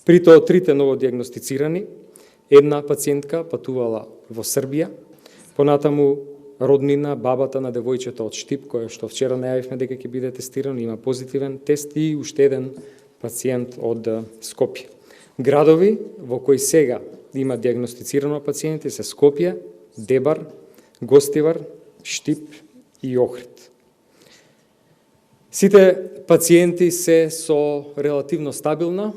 При тоа трите новодиагностицирани, една пациентка патувала во Србија, понатаму роднина, бабата на девојчето од Штип, која што вчера најавивме дека ќе биде тестиран, има позитивен тест, и уште еден пациент од Скопје. Градови во кои сега има диагностицирано пациенти се Скопје, Дебар, Гостивар, Штип и Охрид. Сите пациенти се со релативно стабилна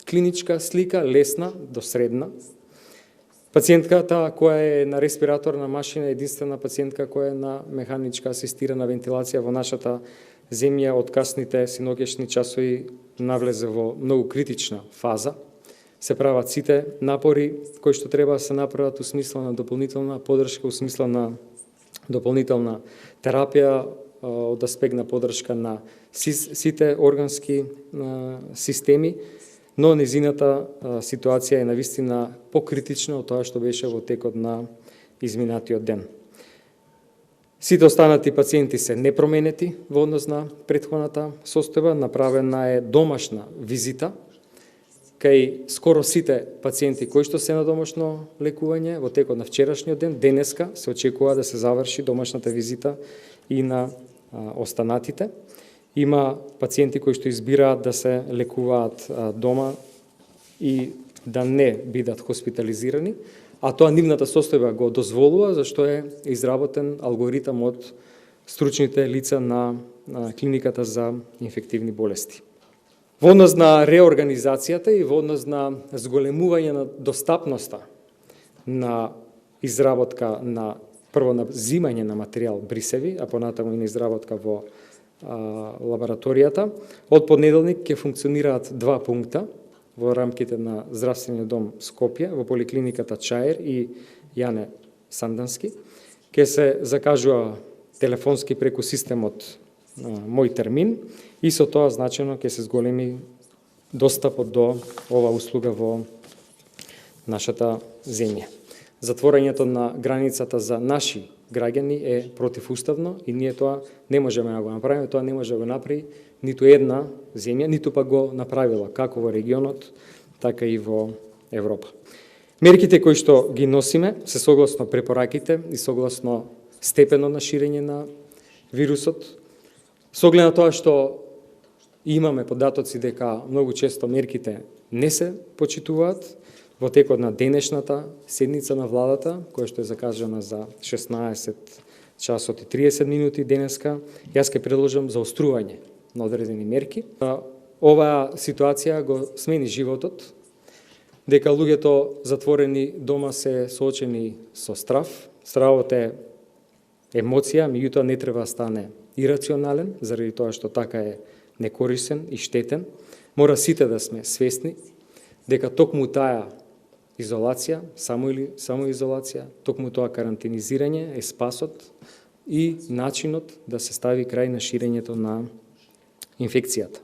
клиничка слика, лесна до средна. Пациентката која е на респираторна машина е единствена пациентка која е на механичка асистирана вентилација во нашата земја. Од касните синоќешни часови навлезе во многу критична фаза. Се прават сите напори кои што треба да се направат у смисла на дополнителна поддршка, у смисла на дополнителна терапија, од аспект на поддршка на сите органски системи, но незината ситуација е навистина покритична од тоа што беше во текот на изминатиот ден. Сите останати пациенти се непроменети во однос на претходната состојба. Направена е домашна визита кај скоро сите пациенти кои што се на домашно лекување во текот на вчерашниот ден. Денеска се очекува да се заврши домашната визита и на останатите. Има пациенти кои што избираат да се лекуваат дома и да не бидат хоспитализирани, а тоа нивната состојба го дозволува, зашто е изработен алгоритам од стручните лица на клиниката за инфективни болести. Во однос на реорганизацијата и во однос на зголемување на достапноста на изработка на прво на взимање на материјал брисеви, а понатаму и на изработка во лабораторијата, од понеделник ќе функционираат два пункта во рамките на Здравствениот дом Скопје, во поликлиниката Чаир и Јане Сандански. Ке се закажува телефонски преку системот Мој термин и со тоа значено ќе се зголеми достапот до ова услуга во нашата земја. Затворањето на границата за наши граѓани е противуставно и ние тоа не можеме да го направиме, тоа не може да го направи ниту една земја, ниту па го направила како во регионот, така и во Европа. Мерките кои што ги носиме се согласно препораките и согласно степенот на ширење на вирусот. Со оглед на тоа што имаме податоци дека многу често мерките не се почитуваат, во текот на денешната седница на владата, која што е закажана за 16 часот и 30 минути денеска, јас ќе предложам заострување на одредени мерки. Оваа ситуација го смени животот, дека луѓето затворени дома се соочени со страв. Стравот е емоција, меѓутоа не треба да стане ирационален, заради тоа што така е некорисен и штетен. Мора сите да сме свесни дека токму таа изолација, самоизолација, токму тоа карантинизирање е спасот и начинот да се стави крај на ширењето на инфекцијата.